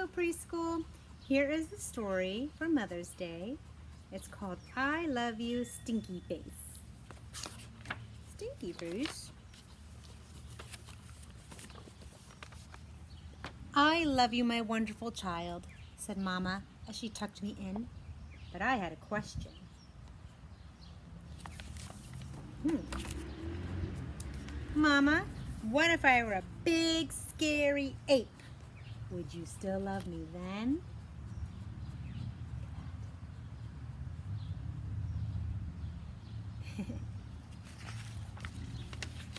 Hello preschool. Here is the story for Mother's Day. It's called I Love You Stinky Face. Stinky Face. I love you, my wonderful child, said Mama as she tucked me in. But I had a question. Mama, what if I were a big, scary ape? Would you still love me then?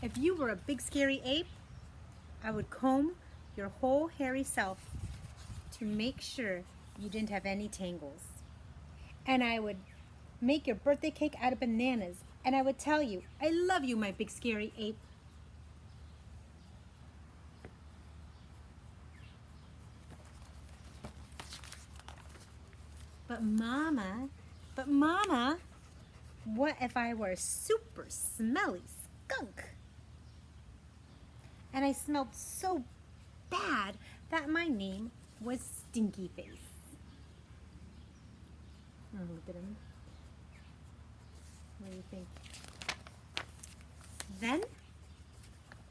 If you were a big, scary ape, I would comb your whole hairy self to make sure you didn't have any tangles. And I would make your birthday cake out of bananas, and I would tell you, I love you, my big, scary ape. But Mama, what if I were a super smelly skunk? And I smelled so bad that my name was Stinky Face. Oh, look at him. What do you think? Then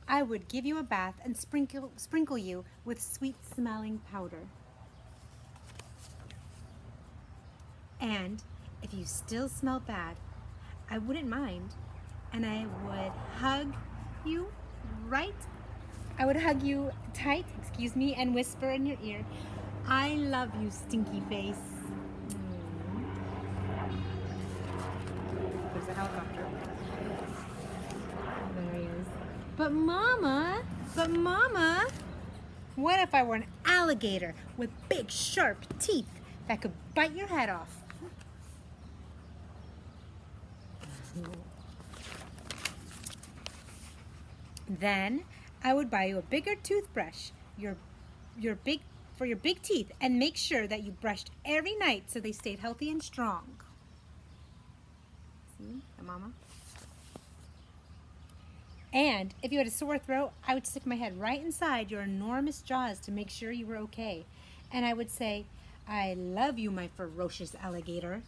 I would give you a bath and sprinkle you with sweet smelling powder. And if you still smell bad, I wouldn't mind, and I would hug you tight, and whisper in your ear, I love you, Stinky Face. There's a helicopter. There he is. But Mama, what if I were an alligator with big sharp teeth that could bite your head off? Then I would buy you a bigger toothbrush, for your big teeth, and make sure that you brushed every night so they stayed healthy and strong. See, Mama? And if you had a sore throat, I would stick my head right inside your enormous jaws to make sure you were okay. And I would say, I love you, my ferocious alligator.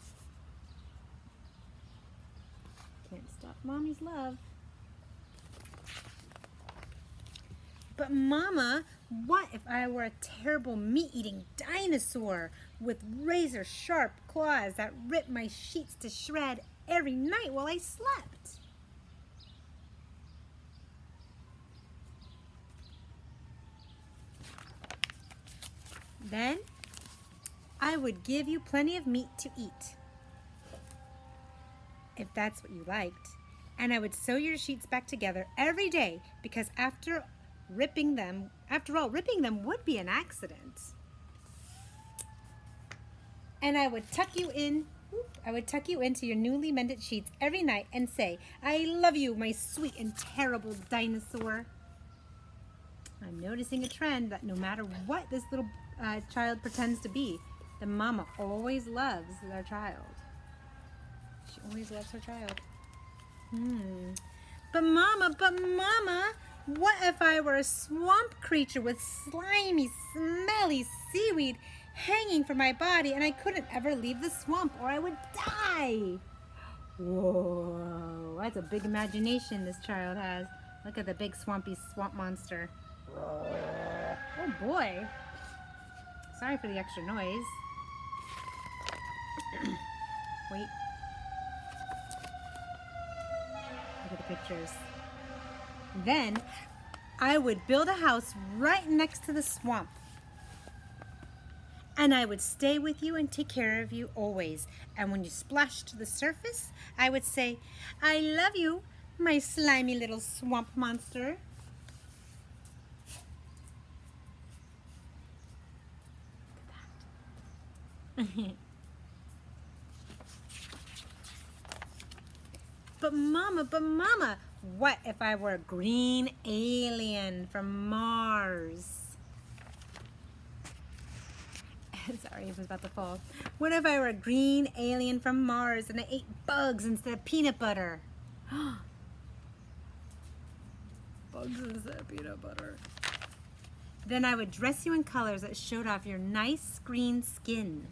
Can't stop Mommy's love. But Mama, what if I were a terrible meat-eating dinosaur with razor-sharp claws that ripped my sheets to shred every night while I slept? Then I would give you plenty of meat to eat, if that's what you liked. And I would sew your sheets back together every day because after all, ripping them would be an accident. And I would tuck you into your newly mended sheets every night and say, I love you, my sweet and terrible dinosaur. I'm noticing a trend that no matter what this little child pretends to be, the mama always loves their child. She always loves her child. But Mama, what if I were a swamp creature with slimy, smelly seaweed hanging from my body and I couldn't ever leave the swamp or I would die? Whoa, that's a big imagination this child has. Look at the big swampy swamp monster. Oh boy. Sorry for the extra noise. Wait. Look at the pictures. Then I would build a house right next to the swamp. And I would stay with you and take care of you always. And when you splashed to the surface, I would say, I love you, my slimy little swamp monster. But Mama, what if I were a green alien from Mars? Sorry, it was about to fall. What if I were a green alien from Mars and I ate bugs instead of peanut butter? Bugs instead of peanut butter. Then I would dress you in colors that showed off your nice green skin.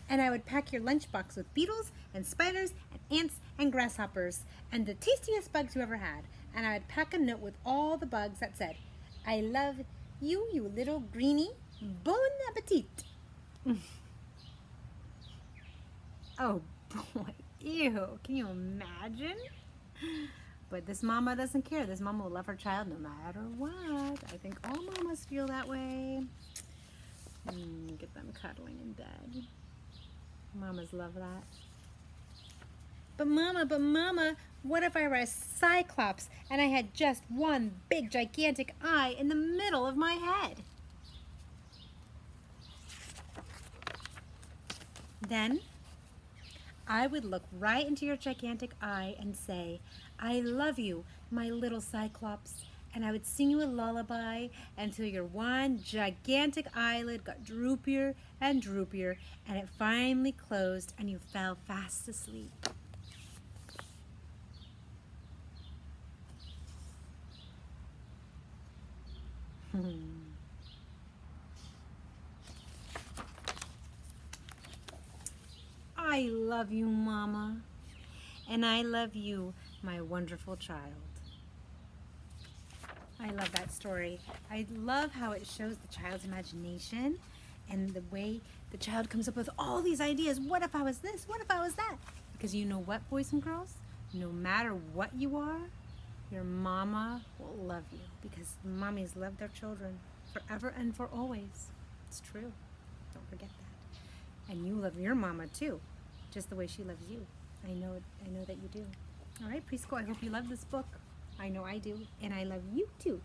And I would pack your lunchbox with beetles and spiders and ants and grasshoppers and the tastiest bugs you ever had. And I would pack a note with all the bugs that said, I love you, you little greenie. Bon appetit. Oh boy, ew, can you imagine? But this mama doesn't care. This mama will love her child no matter what. I think all mamas feel that way. Get them cuddling in bed. Mamas love that. But mama, what if I were a cyclops and I had just one big gigantic eye in the middle of my head? Then I would look right into your gigantic eye and say, I love you, my little cyclops. And I would sing you a lullaby until your one gigantic eyelid got droopier and droopier, and it finally closed and you fell fast asleep. I love you, Mama. And I love you, my wonderful child. I love that story. I love how it shows the child's imagination and the way the child comes up with all these ideas. What if I was this? What if I was that? Because you know what, boys and girls? No matter what you are, your mama will love you, because mommies love their children forever and for always. It's true. Don't forget that. And you love your mama too, just the way she loves you. I know that you do. All right, preschool, I hope you love this book. I know I do, and I love you too.